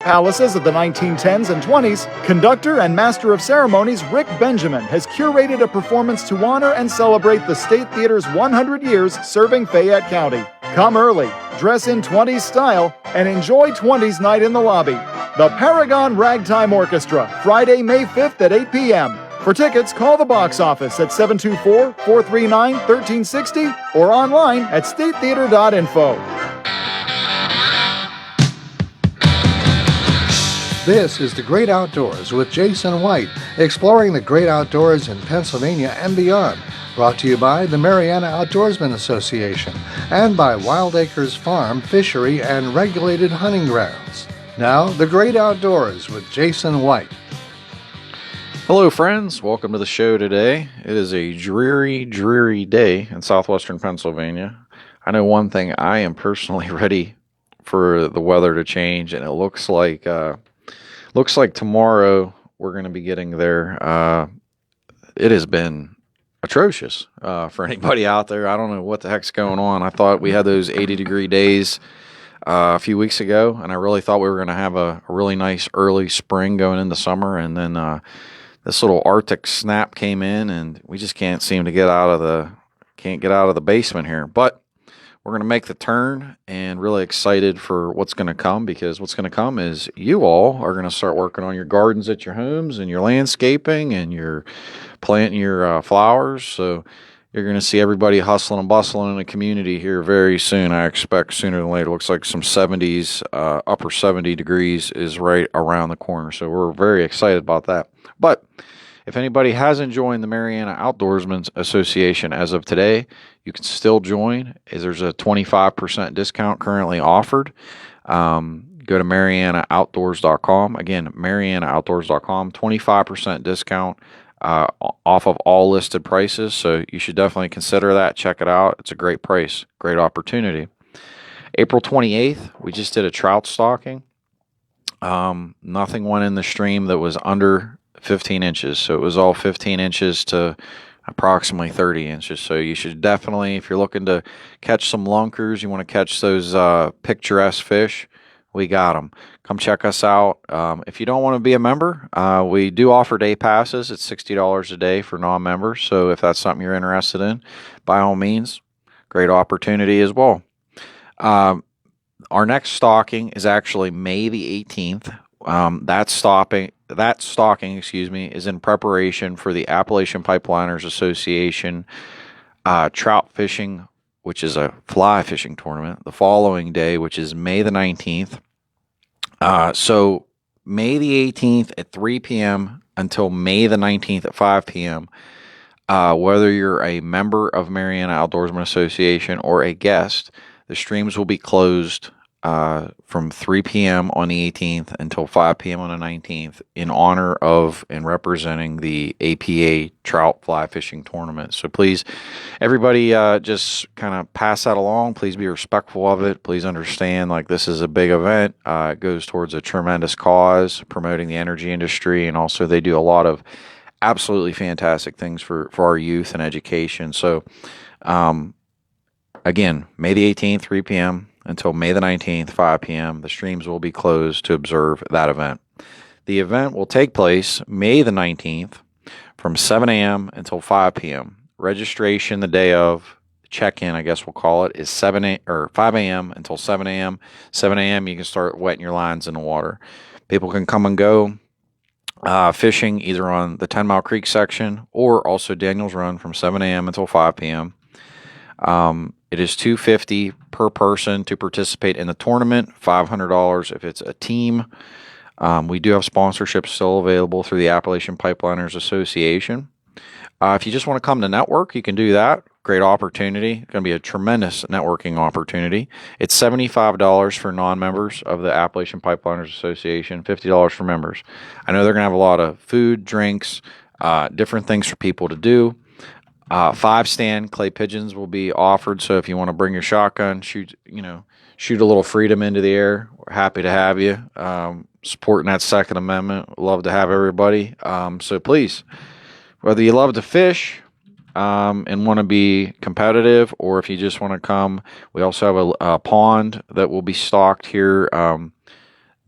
Palaces of the 1910s and 20s, conductor and master of ceremonies Rick Benjamin has curated a performance to honor and celebrate the State Theater's 100 years serving Fayette County. Come early, dress in 20s style, and enjoy 20s night in the lobby. The Paragon Ragtime Orchestra, Friday, May 5th at 8 p.m. For tickets, call the box office at 724-439-1360 or online at statetheater.info. This is The Great Outdoors with Jason White, exploring the great outdoors in Pennsylvania and beyond. Brought to you by the Mariana Outdoorsmen Association and by Wild Acres Farm, Fishery, and Regulated Hunting Grounds. Now, The Great Outdoors with Jason White. Hello, friends. Welcome to the show today. It is a dreary, dreary day in southwestern Pennsylvania. I know one thing, I am personally ready for the weather to change, and it looks like tomorrow we're going to be getting there. It has been atrocious for anybody out there. I don't know what the heck's going on. I thought we had those 80-degree days a few weeks ago, and I really thought we were going to have a really nice early spring going into summer, and then this little Arctic snap came in, and we just can't seem to get out of the basement here. But we're going to make the turn, and really excited for what's going to come, because what's going to come is you all are going to start working on your gardens at your homes and your landscaping and your planting your flowers. So you're going to see everybody hustling and bustling in the community here very soon. I expect sooner than later. It looks like some 70s, upper 70 degrees is right around the corner. So we're very excited about that. But if anybody hasn't joined the Mariana Outdoorsmen Association as of today, you can still join. There's a 25% discount currently offered. Go to MarianaOutdoors.com. Again, MarianaOutdoors.com, 25% discount off of all listed prices. So you should definitely consider that. Check it out. It's a great price, great opportunity. April 28th, we just did a trout stocking. Nothing went in the stream that was under 15 inches. So it was all 15 inches to approximately 30 inches. So you should definitely, if you're looking to catch some lunkers, you want to catch those picturesque fish, we got them. Come check us out. If you don't want to be a member, we do offer day passes. It's $60 a day for non-members. So if that's something you're interested in, by all means, great opportunity as well. Our next stocking is actually May the 18th. That stocking, is in preparation for the Appalachian Pipeliners Association trout fishing, which is a fly fishing tournament, the following day, which is May the 19th. So May the 18th at 3 p.m. until May the 19th at 5 p.m., whether you're a member of Mariana Outdoorsmen Association or a guest, the streams will be closed from 3 p.m. on the 18th until 5 p.m. on the 19th in honor of and representing the APA Trout Fly Fishing Tournament. So please, everybody, just kind of pass that along. Please be respectful of it. Please understand, like, this is a big event. It goes towards a tremendous cause, promoting the energy industry, and also they do a lot of absolutely fantastic things for our youth and education. So, again, May the 18th, 3 p.m., until May the 19th, 5 p.m. The streams will be closed to observe that event. The event will take place May the 19th from 7 a.m. until 5 p.m. Registration the day of, check-in, I guess we'll call it, is 5 a.m. until 7 a.m. 7 a.m. you can start wetting your lines in the water. People can come and go fishing either on the 10 Mile Creek section or also Daniels Run from 7 a.m. until 5 p.m. It is $250 per person to participate in the tournament, $500 if it's a team. We do have sponsorships still available through the Appalachian Pipeliners Association. If you just want to come to network, you can do that. Great opportunity. It's going to be a tremendous networking opportunity. It's $75 for non-members of the Appalachian Pipeliners Association, $50 for members. I know they're going to have a lot of food, drinks, different things for people to do. 5-stand clay pigeons will be offered, so if you want to bring your shotgun, shoot a little freedom into the air, we're happy to have you. Supporting that Second Amendment, love to have everybody. So please, whether you love to fish and want to be competitive, or if you just want to come, we also have a pond that will be stocked here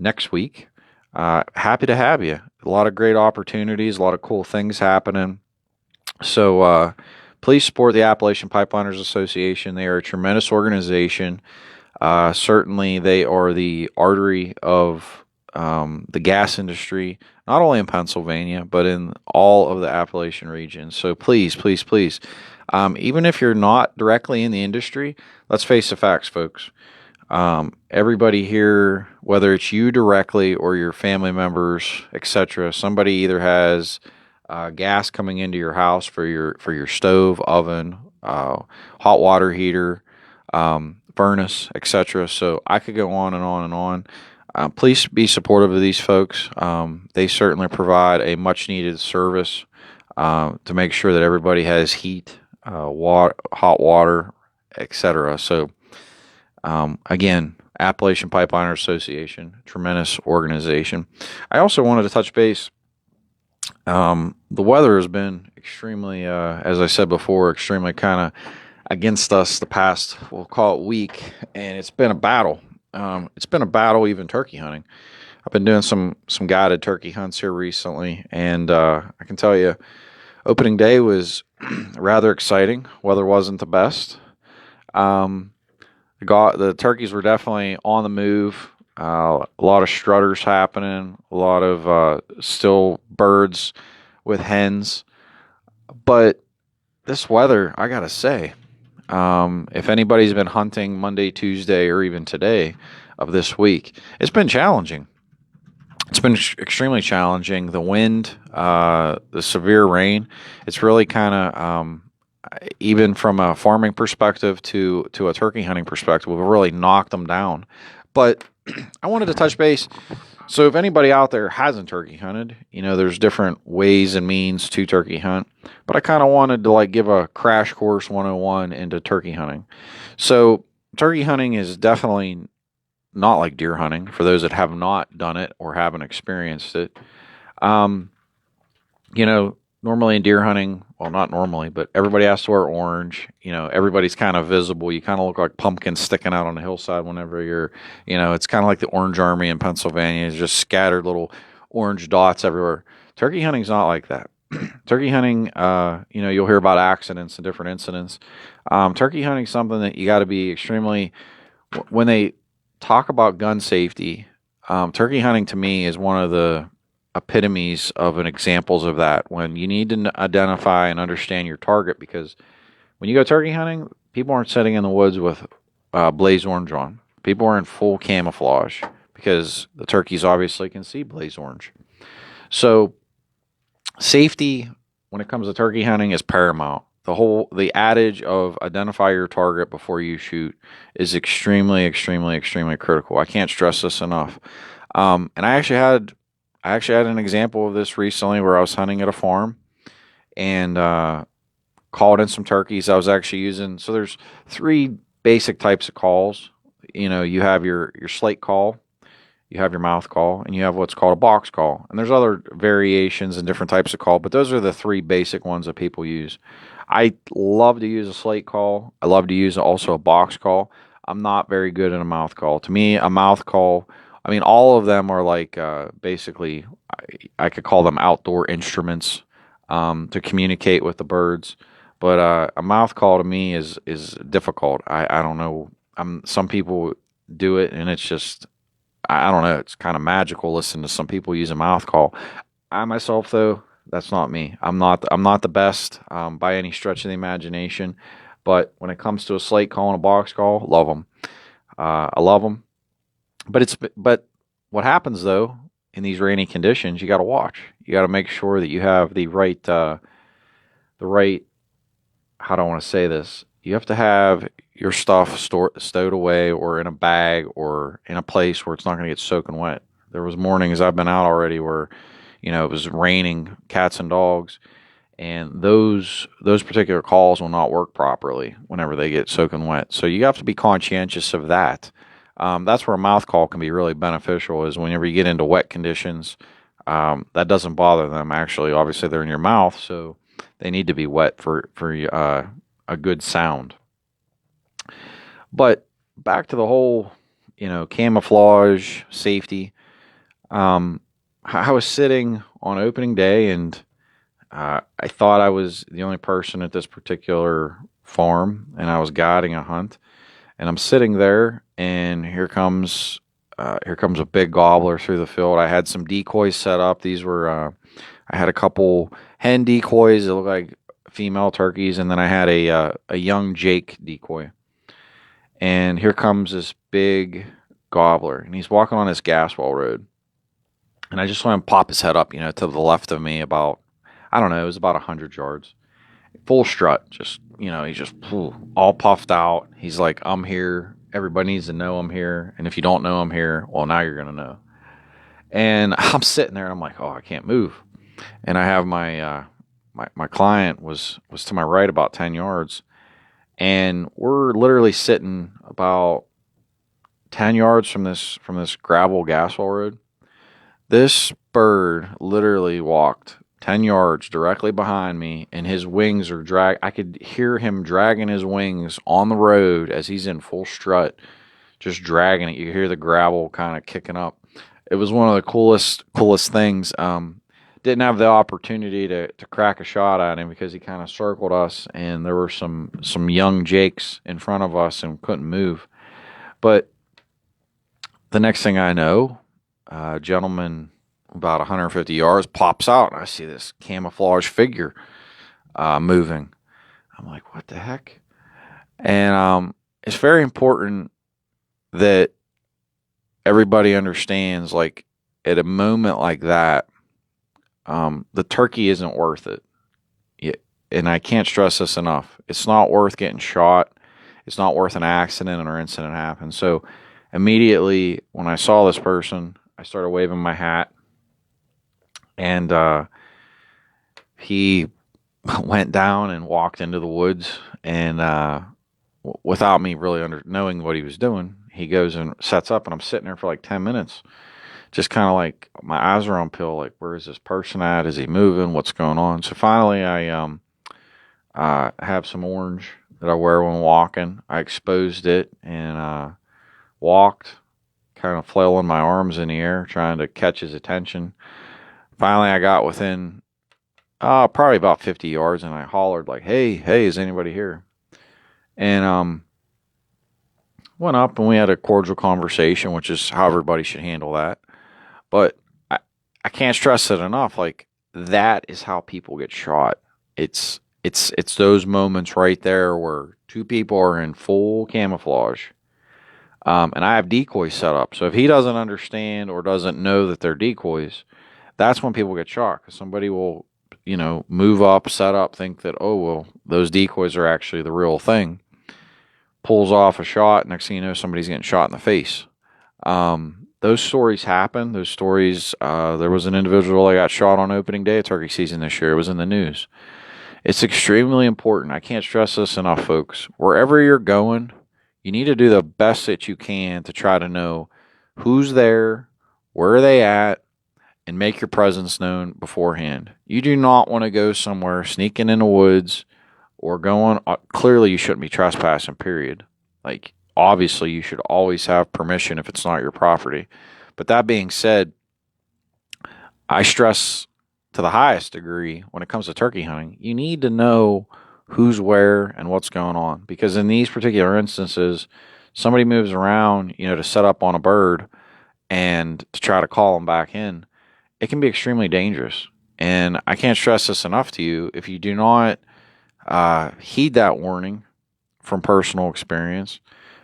next week. Happy to have you. A lot of great opportunities, a lot of cool things happening. So please support the Appalachian Pipeliners Association. They are a tremendous organization. Certainly, they are the artery of the gas industry, not only in Pennsylvania, but in all of the Appalachian region. So please, please, please, even if you're not directly in the industry, let's face the facts, folks. Everybody here, whether it's you directly or your family members, etc., somebody either has gas coming into your house for your stove, oven, hot water heater, furnace, etc. So I could go on and on and on. Please be supportive of these folks. They certainly provide a much needed service to make sure that everybody has heat, water, hot water, etc. So again, Appalachian Pipeliners Association, tremendous organization. I also wanted to touch base. The weather has been extremely, as I said before, extremely kind of against us the past, we'll call it week, and it's been a battle. It's been a battle even turkey hunting. I've been doing some guided turkey hunts here recently, and I can tell you, opening day was rather exciting. Weather wasn't the best. The turkeys were definitely on the move. A lot of strutters happening, a lot of still birds with hens. But this weather, I gotta say, if anybody's been hunting Monday, Tuesday, or even today of this week, it's been challenging. It's been extremely challenging. The wind, the severe rain, it's really kind of, even from a farming perspective to a turkey hunting perspective, we've really knocked them down. But I wanted to touch base. So if anybody out there hasn't turkey hunted, there's different ways and means to turkey hunt. But I kind of wanted to give a crash course 101 into turkey hunting. So turkey hunting is definitely not like deer hunting for those that have not done it or haven't experienced it. Normally in deer hunting, well, not normally, but everybody has to wear orange. Everybody's kind of visible. You kind of look like pumpkins sticking out on the hillside whenever it's kind of like the Orange Army in Pennsylvania. It's just scattered little orange dots everywhere. Turkey hunting's not like that. Turkey hunting, you'll hear about accidents and different incidents. Turkey hunting is something that you got to be extremely, when they talk about gun safety, turkey hunting to me is one of the epitomes of examples of that, when you need to identify and understand your target, because when you go turkey hunting, people aren't sitting in the woods with blaze orange on. People are in full camouflage because the turkeys obviously can see blaze orange. So safety when it comes to turkey hunting is paramount. The adage of identify your target before you shoot is extremely, extremely, extremely critical. I can't stress this enough. And I actually had an example of this recently where I was hunting at a farm and called in some turkeys. I was actually using, so there's three basic types of calls. You have your slate call, you have your mouth call, and you have what's called a box call. And there's other variations and different types of call, but those are the three basic ones that people use. I love to use a slate call. I love to use also a box call. I'm not very good at a mouth call. To me, a mouth call, all of them are basically, I could call them outdoor instruments to communicate with the birds. But a mouth call to me is difficult. I don't know. Some people do it, and it's just, I don't know. It's kind of magical listening to some people use a mouth call. I myself, though, that's not me. I'm not the best by any stretch of the imagination. But when it comes to a slate call and a box call, love them. I love them. But what happens though in these rainy conditions? You got to watch. You got to make sure that you have the right. How do I want to say this? You have to have your stuff stowed away, or in a bag, or in a place where it's not going to get soaking wet. There was mornings I've been out already where, it was raining cats and dogs, and those particular calls will not work properly whenever they get soaking wet. So you have to be conscientious of that. That's where a mouth call can be really beneficial, is whenever you get into wet conditions, that doesn't bother them. Actually, obviously they're in your mouth, so they need to be wet for a good sound. But back to the whole, camouflage, safety. I was sitting on opening day, and I thought I was the only person at this particular farm, and I was guiding a hunt. And I'm sitting there, and here comes a big gobbler through the field. I had some decoys set up. These were I had a couple hen decoys that looked like female turkeys, and then I had a young Jake decoy. And here comes this big gobbler, and he's walking on this gas well road. And I just saw him pop his head up, to the left of me about, I don't know, it was about 100 yards. Full strut, just, he's just all puffed out. He's like, I'm here. Everybody needs to know I'm here. And if you don't know I'm here, well, now you're going to know. And I'm sitting there, and I'm like, oh, I can't move. And I have my client was to my right about 10 yards. And we're literally sitting about 10 yards from this gravel gas well road. This bird literally walked 10 yards directly behind me, and his wings are I could hear him dragging his wings on the road as he's in full strut, just dragging it. You hear the gravel kind of kicking up. It was one of the coolest things. Didn't have the opportunity to crack a shot at him because he kind of circled us, and there were some young Jakes in front of us and couldn't move. But the next thing I know, a gentleman about 150 yards pops out, and I see this camouflage figure moving. I'm like, what the heck? And it's very important that everybody understands, like, at a moment like that, the turkey isn't worth it. And I can't stress this enough. It's not worth getting shot. It's not worth an accident or incident happen. So immediately when I saw this person, I started waving my hat, and he went down and walked into the woods, and without me really knowing what he was doing, he goes and sets up, and I'm sitting there for like 10 minutes, just kind of like my eyes are on pill, like, where is this person at? Is he moving? What's going on? So finally I have some orange that I wear when walking. I exposed it and walked, kind of flailing my arms in the air, trying to catch his attention. Finally, I got within probably about 50 yards, and I hollered like, hey, is anybody here? And went up, and we had a cordial conversation, which is how everybody should handle that. But I can't stress it enough. Like, that is how people get shot. It's those moments right there where two people are in full camouflage. And I have decoys set up. So if he doesn't understand or doesn't know that they're decoys, that's when people get shot. Because somebody will, move up, set up, think that, oh, well, those decoys are actually the real thing. Pulls off a shot. Next thing you know, somebody's getting shot in the face. Those stories happen. Those stories, there was an individual that got shot on opening day of turkey season this year. It was in the news. It's extremely important. I can't stress this enough, folks. Wherever you're going, you need to do the best that you can to try to know who's there, where are they at, and make your presence known beforehand. You do not want to go somewhere sneaking in the woods or going. Clearly, you shouldn't be trespassing, period. Like, obviously, you should always have permission if it's not your property. But that being said, I stress to the highest degree when it comes to turkey hunting, you need to know who's where and what's going on. Because in these particular instances, somebody moves around, to set up on a bird and to try to call them back in. It can be extremely dangerous. And I can't stress this enough to you. If you do not heed that warning from personal experience,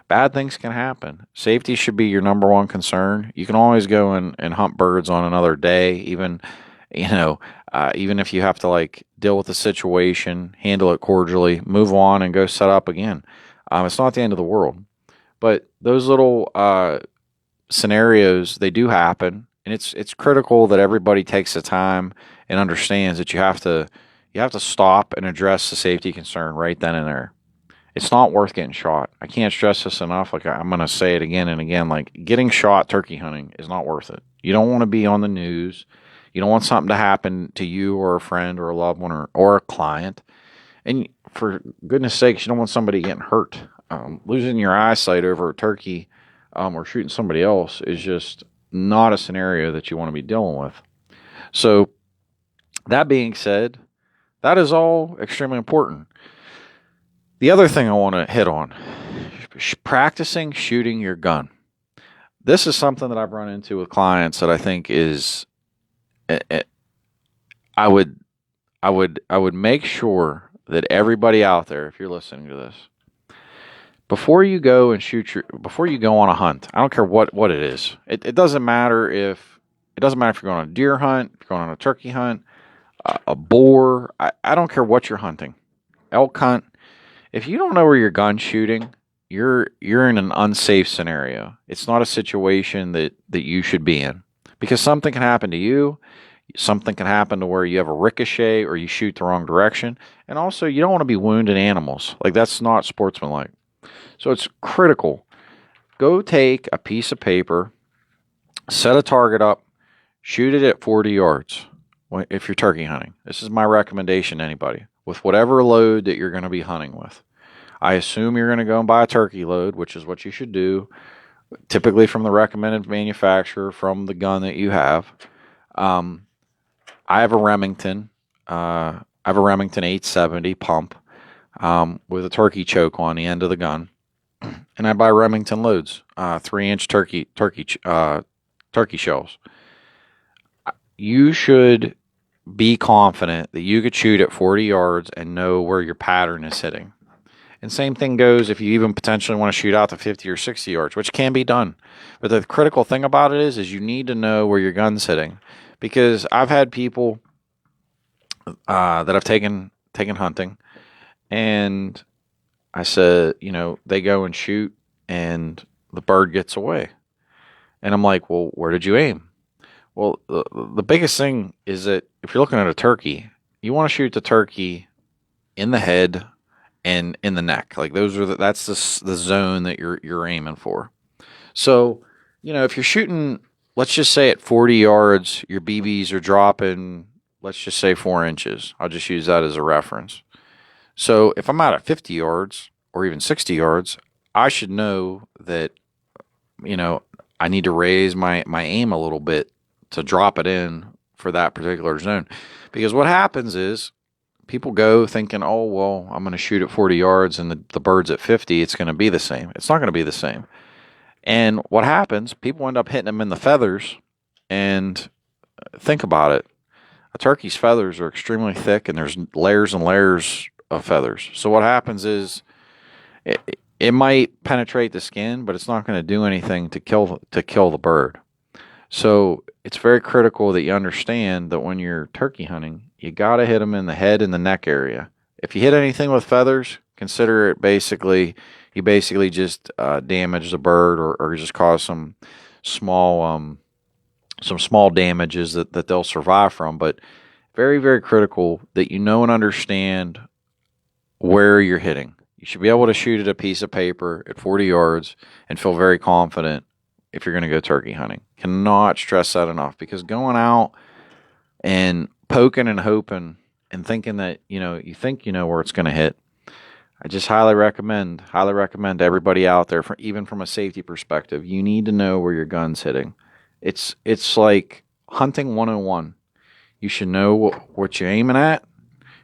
bad things can happen. Safety should be your number one concern. You can always go and hunt birds on another day, even if you have to deal with the situation, handle it cordially, move on, and go set up again. It's not the end of the world. But those little scenarios, they do happen, and it's critical that everybody takes the time and understands that you have to stop and address the safety concern right then and there. It's not worth getting shot. I can't stress this enough. Like, I'm going to say it again and again. Like, getting shot turkey hunting is not worth it. You don't want to be on the news. You don't want something to happen to you or a friend or a loved one or a client. And for goodness sakes, you don't want somebody getting hurt. Losing your eyesight over a turkey or shooting somebody else is just not a scenario that you want to be dealing with. So that being said, that is all extremely important. The other thing I want to hit on, practicing shooting your gun. This is something that I've run into with clients that I think is, I would make sure that everybody out there, if you're listening to this, before you go and before you go on a hunt, I don't care what it is. It doesn't matter if you're going on a deer hunt, if you're going on a turkey hunt, a boar. I don't care what you're hunting, elk hunt. If you don't know where your gun's shooting, you're in an unsafe scenario. It's not a situation that you should be in, because something can happen to you. Something can happen to where you have a ricochet or you shoot the wrong direction. And also, you don't want to be wounding animals. Like, that's not sportsmanlike. So it's critical. Go take a piece of paper, set a target up, shoot it at 40 yards if you're turkey hunting. This is my recommendation to anybody, with whatever load that you're going to be hunting with. I assume you're going to go and buy a turkey load, which is what you should do, typically from the recommended manufacturer, from the gun that you have. I have a Remington. I have a Remington 870 pump with a turkey choke on the end of the gun, and I buy Remington loads, 3-inch turkey shells. You should be confident that you could shoot at 40 yards and know where your pattern is hitting. And same thing goes if you even potentially want to shoot out to 50 or 60 yards, which can be done. But the critical thing about it is you need to know where your gun's hitting. Because I've had people that I've taken hunting, and I said, they go and shoot, and the bird gets away. And I'm like, well, where did you aim? Well, the biggest thing is that if you're looking at a turkey, you want to shoot the turkey in the head and in the neck. Like, that's the zone that you're aiming for. So, if you're shooting, let's just say at 40 yards, your BBs are dropping, let's just say 4 inches. I'll just use that as a reference. So if I'm out at 50 yards or even 60 yards, I should know that, I need to raise my aim a little bit to drop it in for that particular zone. Because what happens is people go thinking, oh, well, I'm going to shoot at 40 yards and the bird's at 50. It's going to be the same. It's not going to be the same. And what happens, people end up hitting them in the feathers. And think about it. A turkey's feathers are extremely thick, and there's layers and layers of feathers. So what happens is it might penetrate the skin, but it's not going to do anything to kill the bird. So it's very critical that you understand that when you're turkey hunting, you got to hit them in the head and the neck area. If you hit anything with feathers, consider it you basically just damage the bird or just cause some small damages that they'll survive from. But very, very critical that you know and understand where you're hitting. You should be able to shoot at a piece of paper at 40 yards and feel very confident if you're going to go turkey hunting. Cannot stress that enough, because going out and poking and hoping and thinking that, you think you know where it's going to hit, I just highly recommend to everybody out there, even from a safety perspective, you need to know where your gun's hitting. It's like hunting 101. You should know what you're aiming at,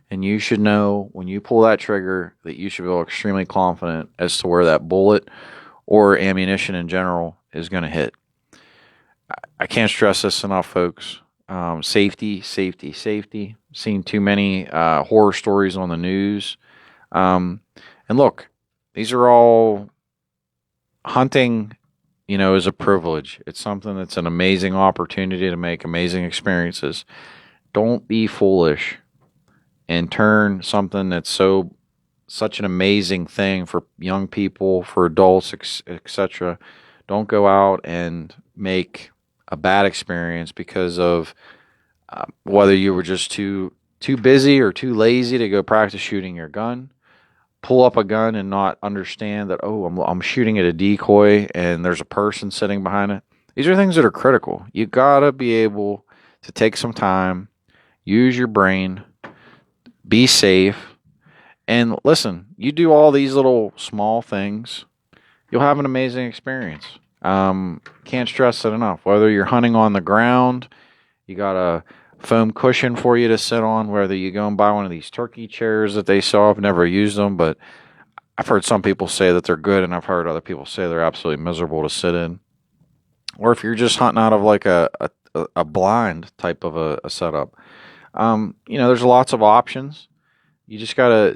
and you should know when you pull that trigger that you should feel extremely confident as to where that bullet or ammunition in general is going to hit. I can't stress this enough, folks. Safety. Seen too many horror stories on the news. And look, these are all hunting, is a privilege. It's something that's an amazing opportunity to make amazing experiences. Don't be foolish and turn something that's such an amazing thing for young people, for adults, etc. Don't go out and make a bad experience because of whether you were just too busy or too lazy to go practice shooting your gun. Pull up a gun and not understand that, I'm shooting at a decoy and there's a person sitting behind it. These are things that are critical. You gotta be able to take some time, use your brain, be safe, and listen. You do all these little small things, you'll have an amazing experience. Can't stress it enough. Whether you're hunting on the ground, you got a foam cushion for you to sit on, whether you go and buy one of these turkey chairs that they sell. I've never used them, but I've heard some people say that they're good, and I've heard other people say they're absolutely miserable to sit in. Or if you're just hunting out of like a blind type of a setup, there's lots of options. You just got to,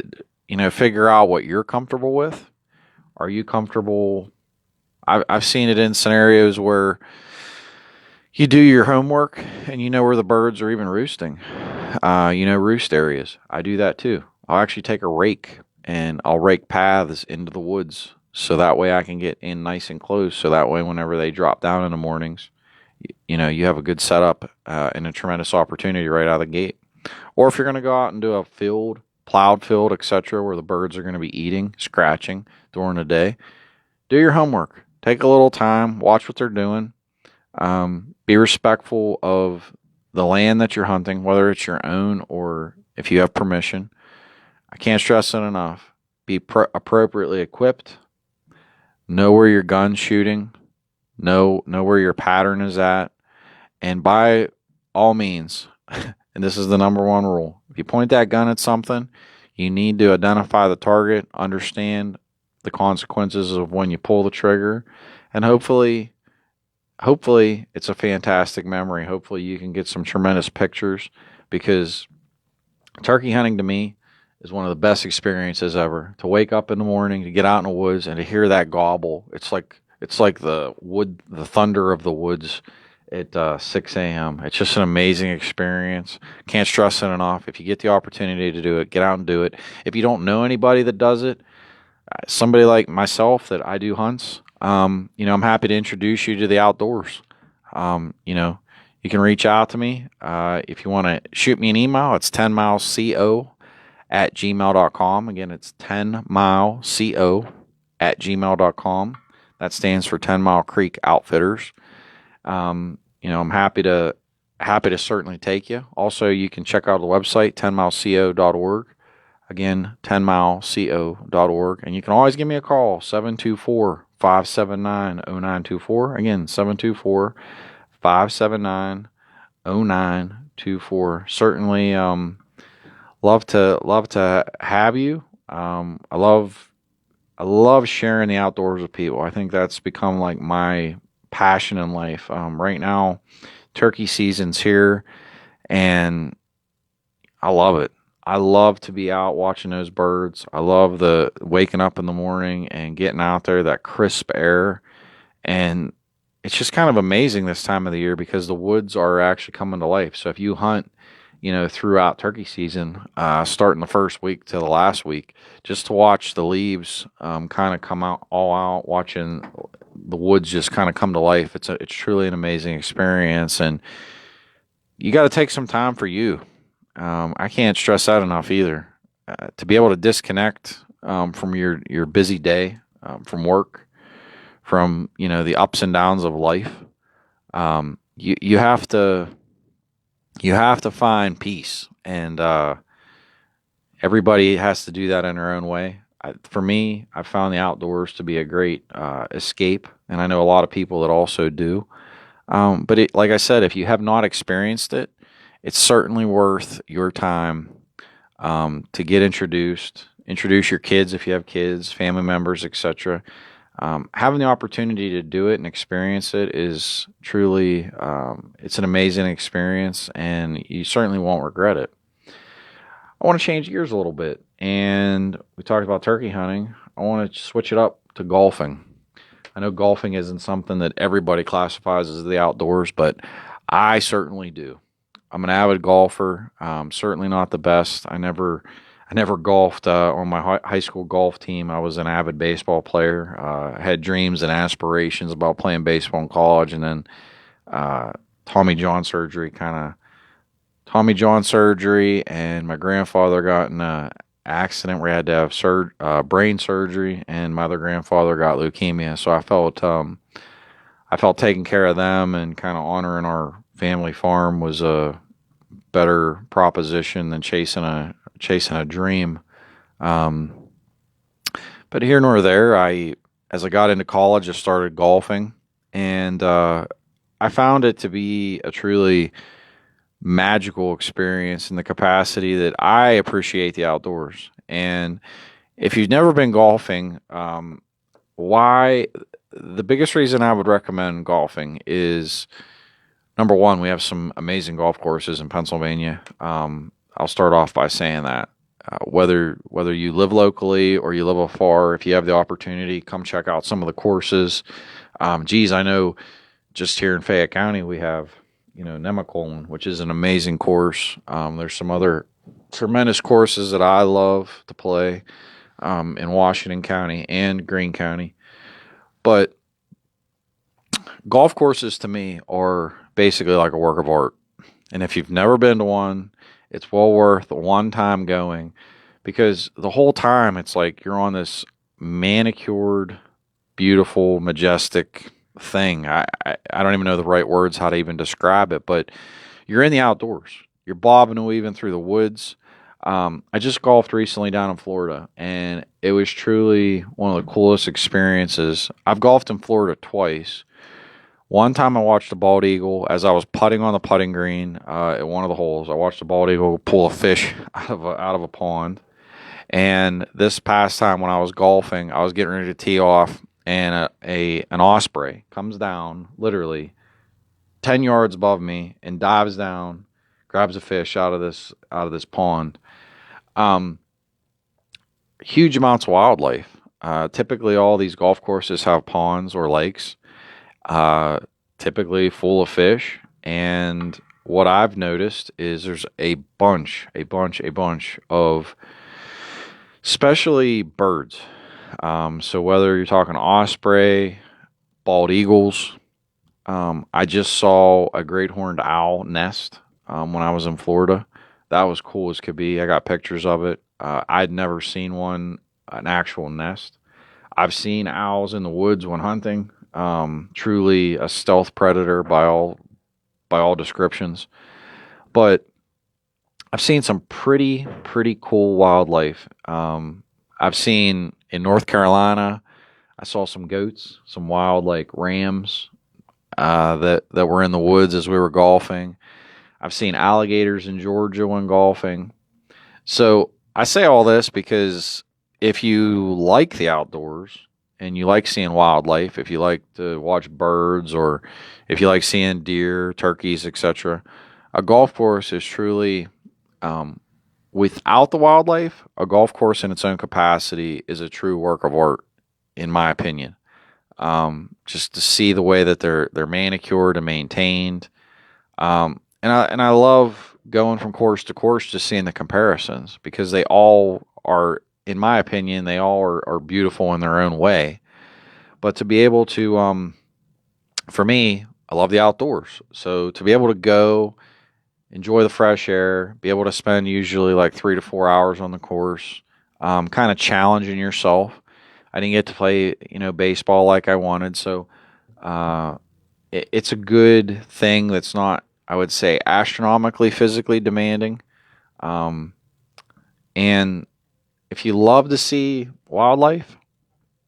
figure out what you're comfortable with. Are you comfortable? I've seen it in scenarios where you do your homework and you know where the birds are even roosting. Roost areas. I do that too. I'll actually take a rake and I'll rake paths into the woods so that way I can get in nice and close. So that way, whenever they drop down in the mornings, you have a good setup and a tremendous opportunity right out of the gate. Or if you're going to go out and do a field, plowed field, etc., where the birds are going to be eating, scratching during the day, do your homework. Take a little time, watch what they're doing. Be respectful of the land that you're hunting, whether it's your own or if you have permission. I can't stress it enough. Be appropriately equipped. Know where your gun's shooting. Know where your pattern is at. And by all means, and this is the number one rule, if you point that gun at something, you need to identify the target, understand the consequences of when you pull the trigger, and hopefully it's a fantastic memory. Hopefully you can get some tremendous pictures, because turkey hunting to me is one of the best experiences ever. To wake up in the morning, to get out in the woods, and to hear that gobble. It's like the thunder of the woods at 6 a.m. It's just an amazing experience. Can't stress it enough. If you get the opportunity to do it, get out and do it. If you don't know anybody that does it, somebody like myself that I do hunts, I'm happy to introduce you to the outdoors. You can reach out to me. If you want to shoot me an email, it's 10mileco@gmail.com. Again, it's 10mileco@gmail.com. That stands for 10 Mile Creek Outfitters. I'm happy to certainly take you. Also, you can check out the website, 10mileco.org. Again, 10mileco.org. And you can always give me a call, 724-579-0924. Again, 724-579-0924. Certainly love to have you. I love sharing the outdoors with people. I think that's become like my passion in life. Right now, turkey season's here, and I love it. I love to be out watching those birds. I love the waking up in the morning and getting out there, that crisp air. And it's just kind of amazing this time of the year because the woods are actually coming to life. So if you hunt, throughout turkey season, starting the first week to the last week, just to watch the leaves kind of come out, watching the woods just kind of come to life. It's truly an amazing experience, and you got to take some time for you. I can't stress that enough either. To be able to disconnect from your busy day, from work, from the ups and downs of life. You have to find peace, and everybody has to do that in their own way. For me, I found the outdoors to be a great escape, and I know a lot of people that also do. But like I said, if you have not experienced it, it's certainly worth your time to get introduced. Introduce your kids if you have kids, family members, etc. Having the opportunity to do it and experience it is truly, it's an amazing experience, and you certainly won't regret it. I want to change gears a little bit, and we talked about turkey hunting. I want to switch it up to golfing. I know golfing isn't something that everybody classifies as the outdoors, but I certainly do. I'm an avid golfer. Certainly not the best. I never golfed on my high school golf team. I was an avid baseball player. I had dreams and aspirations about playing baseball in college, and then Tommy John surgery, and my grandfather got in an accident where he had to have brain surgery, and my other grandfather got leukemia. So I felt taking care of them and kind of honoring our family farm was a better proposition than chasing a dream. But here nor there, as I got into college, I started golfing, and I found it to be a truly magical experience in the capacity that I appreciate the outdoors. And if you've never been golfing, why the biggest reason I would recommend golfing is number one, we have some amazing golf courses in Pennsylvania. I'll start off by saying that. Whether you live locally or you live afar, if you have the opportunity, come check out some of the courses. I know just here in Fayette County we have Nemacolin, which is an amazing course. There's some other tremendous courses that I love to play in Washington County and Greene County. But golf courses to me are basically like a work of art. And if you've never been to one, it's well worth one time going, because the whole time it's like you're on this manicured, beautiful, majestic thing. I don't even know the right words how to even describe it, but you're in the outdoors. You're bobbing and weaving through the woods. I just golfed recently down in Florida, and it was truly one of the coolest experiences. I've golfed in Florida twice. One time I watched a bald eagle as I was putting on the putting green at one of the holes. I watched a bald eagle pull a fish out of a pond. And this past time when I was golfing, I was getting ready to tee off, and an osprey comes down literally 10 yards above me and dives down, grabs a fish out of this pond. Huge amounts of wildlife. Typically, all these golf courses have ponds or lakes, typically full of fish. And what I've noticed is there's a bunch of, especially birds. So whether you're talking osprey, bald eagles, I just saw a great horned owl nest when I was in Florida. That was cool as could be. I got pictures of it. I'd never seen an actual nest. I've seen owls in the woods when hunting. Truly a stealth predator by all descriptions. But I've seen some pretty cool wildlife. I've seen in North Carolina, I saw some goats, some wild like rams that were in the woods as we were golfing. I've seen alligators in Georgia when golfing. So I say all this because if you like the outdoors and you like seeing wildlife, if you like to watch birds, or if you like seeing deer, turkeys, etc., a golf course is truly, without the wildlife, a golf course in its own capacity is a true work of art, in my opinion. Just to see the way that they're manicured and maintained. And I love going from course to course, just seeing the comparisons, because they all are, in my opinion, they all are beautiful in their own way. But to be able to, for me, I love the outdoors. So to be able to go, enjoy the fresh air, be able to spend usually like 3 to 4 hours on the course, kind of challenging yourself. I didn't get to play, baseball like I wanted. So it's a good thing that's not, I would say, astronomically physically demanding. And if you love to see wildlife,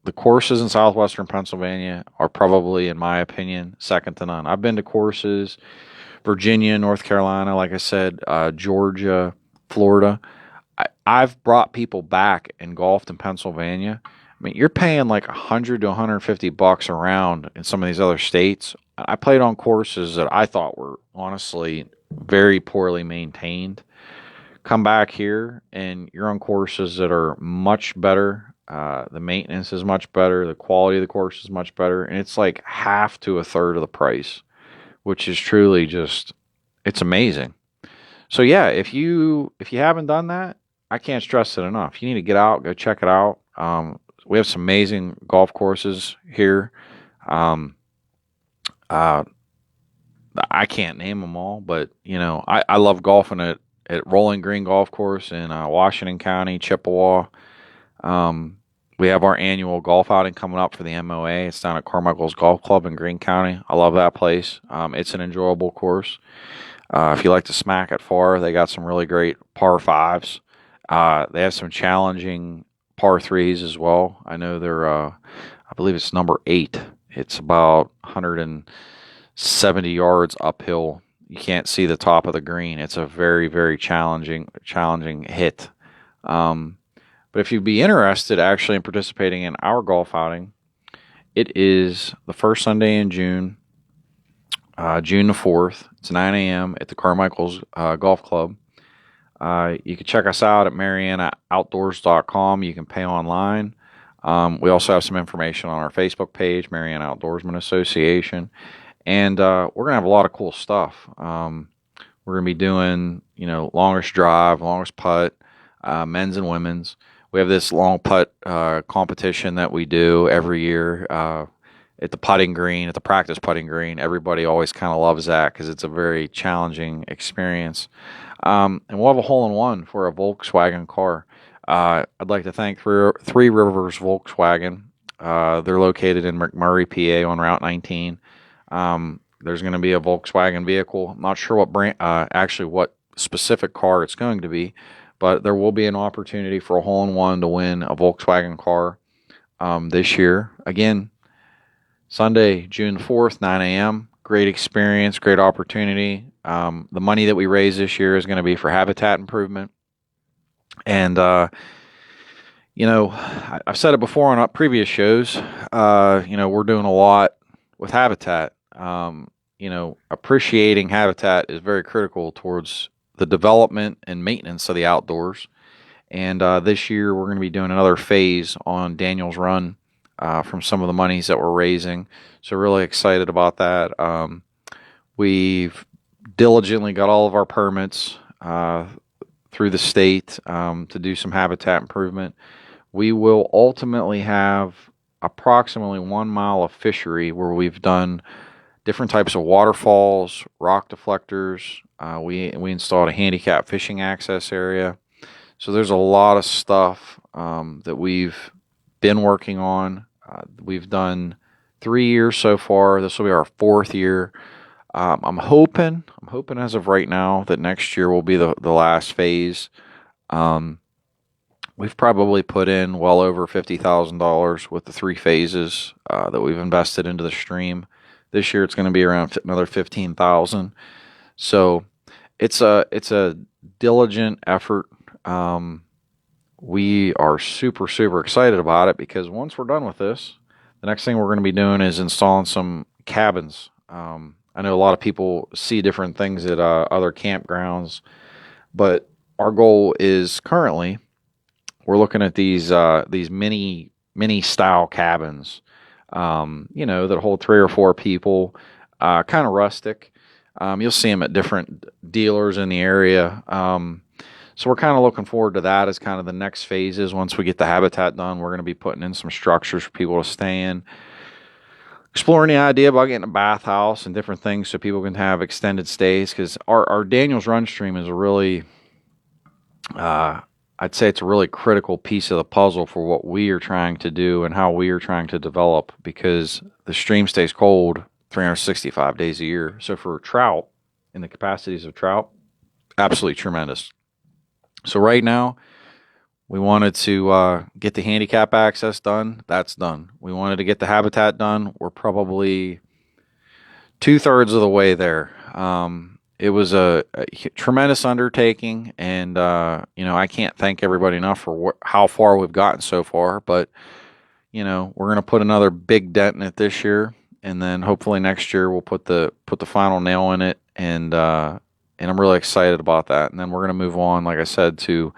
the courses in southwestern Pennsylvania are probably, in my opinion, second to none. I've been to courses, Virginia, North Carolina, like I said, Georgia, Florida. I've brought people back and golfed in Pennsylvania. I mean, you're paying like $100 to $150 a round in some of these other states. I played on courses that I thought were honestly very poorly maintained. Come back here and you're on courses that are much better. The maintenance is much better. The quality of the course is much better. And it's like half to a third of the price, which is truly just, it's amazing. So yeah, if you haven't done that, I can't stress it enough. You need to get out, go check it out. We have some amazing golf courses here. I can't name them all, but I love golfing at Rolling Green Golf Course in Washington County, Chippewa. We have our annual golf outing coming up for the MOA. It's down at Carmichael's Golf Club in Greene County. I love that place. It's an enjoyable course. If you like to smack it far, they got some really great par fives. They have some challenging par threes as well. I know they're, I believe it's number 8 It's about 170 yards uphill. You can't see the top of the green. It's a very, very challenging hit. But if you'd be interested actually in participating in our golf outing, it is the first Sunday in June, June the 4th. It's 9 a.m. at the Carmichael's Golf Club. You can check us out at MarianaOutdoors.com. You can pay online. We also have some information on our Facebook page, Mariana Outdoorsman Association. And we're going to have a lot of cool stuff. We're going to be doing, longest drive, longest putt, men's and women's. We have this long putt competition that we do every year at the putting green, at the practice putting green. Everybody always kind of loves that because it's a very challenging experience. And we'll have a hole-in-one for a Volkswagen car. I'd like to thank Three Rivers Volkswagen. They're located in McMurray, PA on Route 19. There's going to be a Volkswagen vehicle. I'm not sure what brand, what specific car it's going to be, but there will be an opportunity for a hole-in-one to win a Volkswagen car this year. Again, Sunday, June 4th, 9 a.m. Great experience, great opportunity. The money that we raise this year is going to be for habitat improvement. And, I've said it before on previous shows, we're doing a lot with habitat. Appreciating habitat is very critical towards the development and maintenance of the outdoors. And this year we're going to be doing another phase on Daniel's Run from some of the monies that we're raising. So really excited about that. We've diligently got all of our permits through the state to do some habitat improvement. We will ultimately have approximately 1 mile of fishery where we've done different types of waterfalls, rock deflectors. We installed a handicap fishing access area. So there's a lot of stuff that we've been working on. We've done 3 years so far. This will be our 4th year. I'm hoping as of right now that next year will be the last phase. We've probably put in well over $50,000 with the 3 phases that we've invested into the stream. This year it's going to be around another $15,000. So it's a diligent effort. We are super, super excited about it because once we're done with this, the next thing we're going to be doing is installing some cabins. I know a lot of people see different things at other campgrounds, but our goal is currently we're looking at these mini style cabins, that hold 3 or 4 people, kind of rustic. You'll see them at different dealers in the area. So we're kind of looking forward to that as kind of the next phases. Once we get the habitat done, we're going to be putting in some structures for people to stay in. Exploring the idea about getting a bathhouse and different things so people can have extended stays, because our Daniel's Run stream is a really, I'd say it's a really critical piece of the puzzle for what we are trying to do and how we are trying to develop, because the stream stays cold 365 days a year. So for trout, in the capacities of trout, absolutely tremendous. So right now, we wanted to get the handicap access done. That's done. We wanted to get the habitat done. We're probably 2/3 of the way there. It was a tremendous undertaking, and I can't thank everybody enough for how far we've gotten so far. But we're going to put another big dent in it this year, and then hopefully next year we'll put the final nail in it. And I'm really excited about that. And then we're going to move on, like I said, to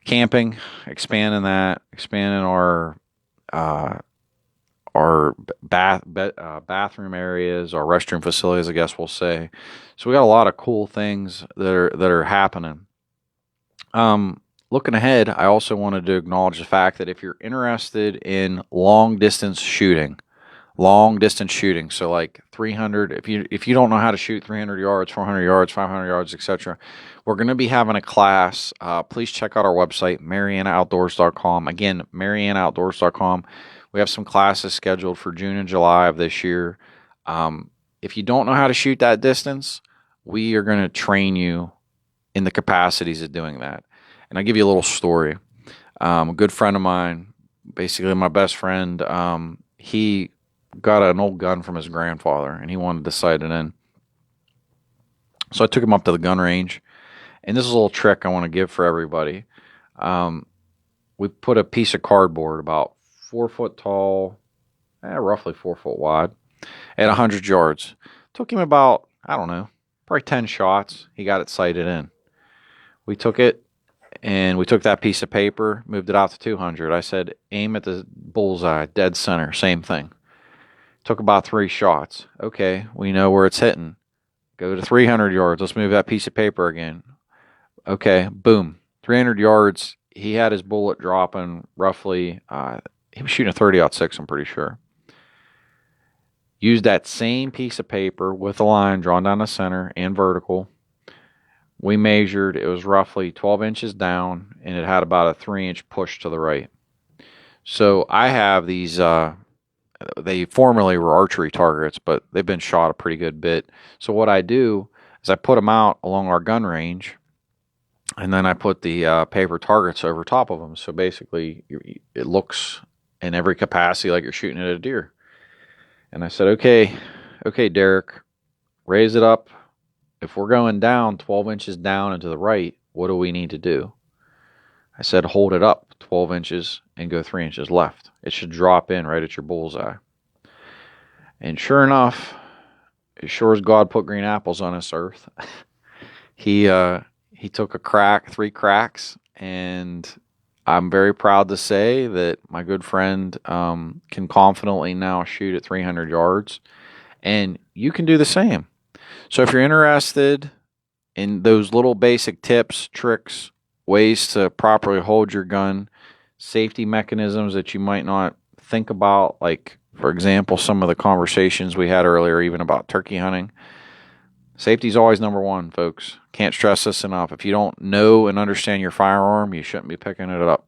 camping, expanding our bathroom areas, our restroom facilities, I guess we'll say. So we got a lot of cool things that are happening. Looking ahead, I also wanted to acknowledge the fact that if you're interested in long distance shooting, so like 300, if you don't know how to shoot 300 yards, 400 yards, 500 yards, etc., we're going to be having a class. Please check out our website, MarianaOutdoors.com. Again, MarianaOutdoors.com. We have some classes scheduled for June and July of this year. If you don't know how to shoot that distance, we are going to train you in the capacities of doing that. And I'll give you a little story. A good friend of mine, basically my best friend, he got an old gun from his grandfather, and he wanted to sight it in. So I took him up to the gun range, and this is a little trick I want to give for everybody. We put a piece of cardboard about 4 foot tall, roughly 4 foot wide, at 100 yards. Took him about, I don't know, probably 10 shots. He got it sighted in. We took it, and we took that piece of paper, moved it out to 200. I said, aim at the bullseye, dead center, same thing. Took about 3 shots. Okay, we know where it's hitting. Go to 300 yards. Let's move that piece of paper again. Okay, boom. 300 yards. He had his bullet dropping roughly, he was shooting a 30-06, I'm pretty sure. Used that same piece of paper with a line drawn down the center and vertical. We measured, it was roughly 12 inches down, and it had about a 3-inch push to the right. So I have these, they formerly were archery targets, but they've been shot a pretty good bit. So what I do is I put them out along our gun range, and then I put the paper targets over top of them. So basically, it looks in every capacity like you're shooting at a deer. And I said, okay, Derek, raise it up. If we're going down 12 inches down and to the right, what do we need to do? I said, hold it up 12 inches and go 3 inches left. It should drop in right at your bullseye. And sure enough, as sure as God put green apples on this earth, he took a crack, 3 cracks, and I'm very proud to say that my good friend can confidently now shoot at 300 yards, and you can do the same. So if you're interested in those little basic tips, tricks, ways to properly hold your gun, safety mechanisms that you might not think about, like, for example, some of the conversations we had earlier, even about turkey hunting. Safety is always number one, folks. Can't stress this enough. If you don't know and understand your firearm, you shouldn't be picking it up.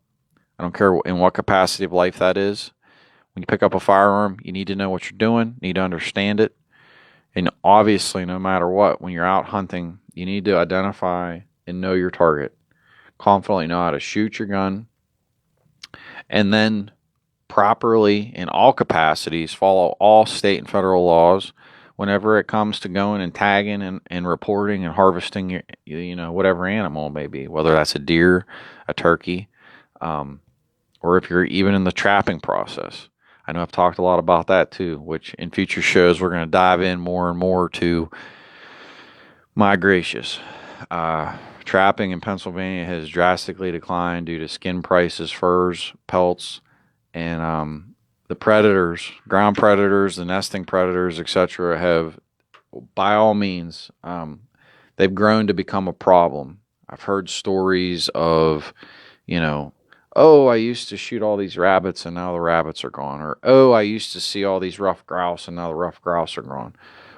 I don't care in what capacity of life that is. When you pick up a firearm, you need to know what you're doing, need to understand it. And obviously, no matter what, when you're out hunting, you need to identify and know your target. Confidently know how to shoot your gun. And then properly, in all capacities, follow all state and federal laws whenever it comes to going and tagging and reporting and harvesting, whatever animal it may be, whether that's a deer, a turkey, or if you're even in the trapping process. I know I've talked a lot about that too, which in future shows we're going to dive in more and more to. My gracious. Trapping in Pennsylvania has drastically declined due to skin prices, furs, pelts, and the predators, ground predators, the nesting predators, etc., have, by all means, they've grown to become a problem. I've heard stories of, oh, I used to shoot all these rabbits and now the rabbits are gone. Or, oh, I used to see all these rough grouse and now the rough grouse are gone.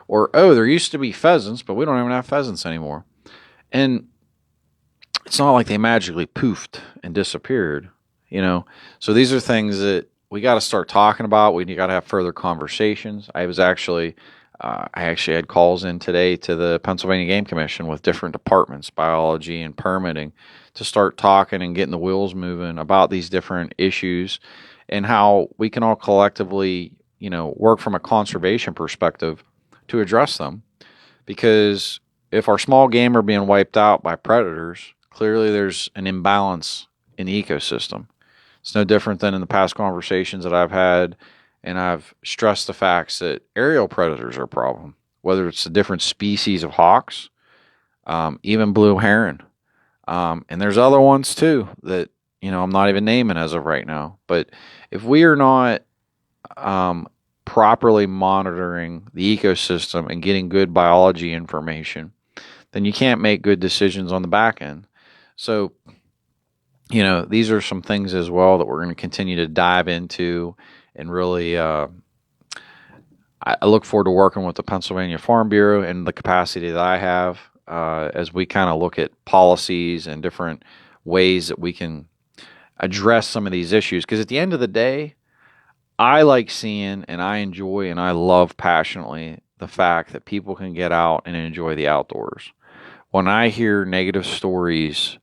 Or, oh, there used to be pheasants, but we don't even have pheasants anymore. And it's not like they magically poofed and disappeared, So these are things that we got to start talking about. We got to have further conversations. I actually had calls in today to the Pennsylvania Game Commission with different departments, biology and permitting, to start talking and getting the wheels moving about these different issues and how we can all collectively, work from a conservation perspective to address them. Because if our small game are being wiped out by predators, clearly there's an imbalance in the ecosystem. It's no different than in the past conversations that I've had, and I've stressed the facts that aerial predators are a problem, whether it's the different species of hawks, even blue heron. And there's other ones too that, I'm not even naming as of right now. But if we are not properly monitoring the ecosystem and getting good biology information, then you can't make good decisions on the back end. So, these are some things as well that we're going to continue to dive into and really, I look forward to working with the Pennsylvania Farm Bureau and the capacity that I have as we kind of look at policies and different ways that we can address some of these issues. Because at the end of the day, I like seeing and I enjoy and I love passionately the fact that people can get out and enjoy the outdoors. When I hear negative stories,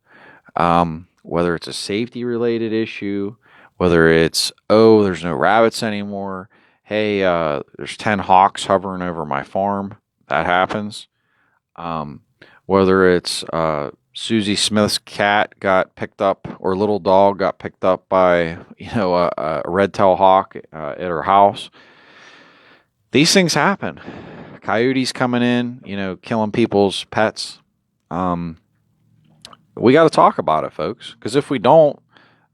whether it's a safety related issue, whether it's, oh, there's no rabbits anymore, hey, there's 10 hawks hovering over my farm. That happens. Whether it's Susie Smith's cat got picked up, or little dog got picked up by, a red-tailed hawk at her house. These things happen. Coyotes coming in, killing people's pets. We got to talk about it, folks, because if we don't,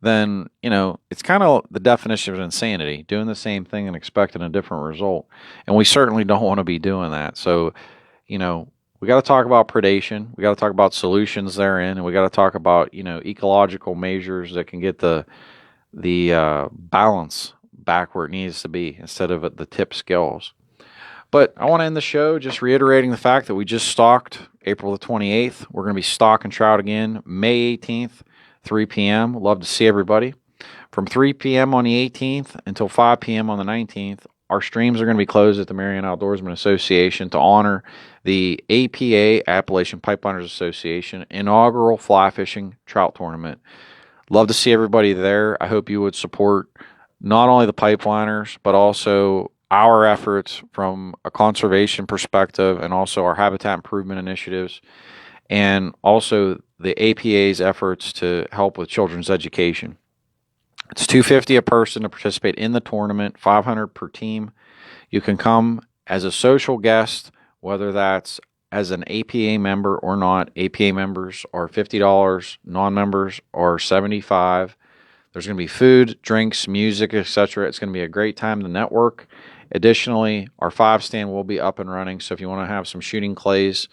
then, it's kind of the definition of insanity, doing the same thing and expecting a different result. And we certainly don't want to be doing that. So, we got to talk about predation. We got to talk about solutions therein, and we got to talk about, ecological measures that can get the balance back where it needs to be instead of at the tip scales. But I want to end the show just reiterating the fact that we just stocked April the 28th. We're going to be stocking trout again May 18th, 3 p.m. Love to see everybody. From 3 p.m. on the 18th until 5 p.m. on the 19th, our streams are going to be closed at the Mariana Outdoorsman Association to honor the APA, Appalachian Pipeliners Association, inaugural fly fishing trout tournament. Love to see everybody there. I hope you would support not only the pipeliners, but also our efforts from a conservation perspective, and also our habitat improvement initiatives, and also the APA's efforts to help with children's education. It's $250 a person to participate in the tournament, $500 per team. You can come as a social guest, whether that's as an APA member or not. APA members are $50, non-members are $75. There's going to be food, drinks, music, etc. It's going to be a great time to network. Additionally, our 5-stand will be up and running, so if you want to have some shooting clays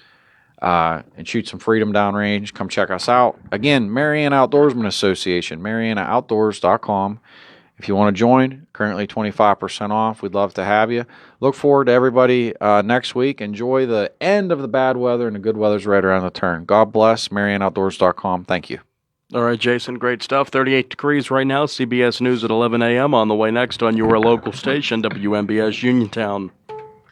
and shoot some freedom downrange, come check us out. Again, Mariana Outdoorsman Association, MarianaOutdoors.com. If you want to join, currently 25% off. We'd love to have you. Look forward to everybody next week. Enjoy the end of the bad weather, and the good weather's right around the turn. God bless. MarianaOutdoors.com. Thank you. All right, Jason, great stuff. 38 degrees right now. CBS News at 11 a.m. on the way next on your local station, WMBS Uniontown.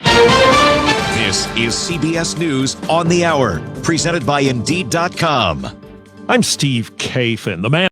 This is CBS News on the Hour, presented by Indeed.com. I'm Steve Kafin, the man.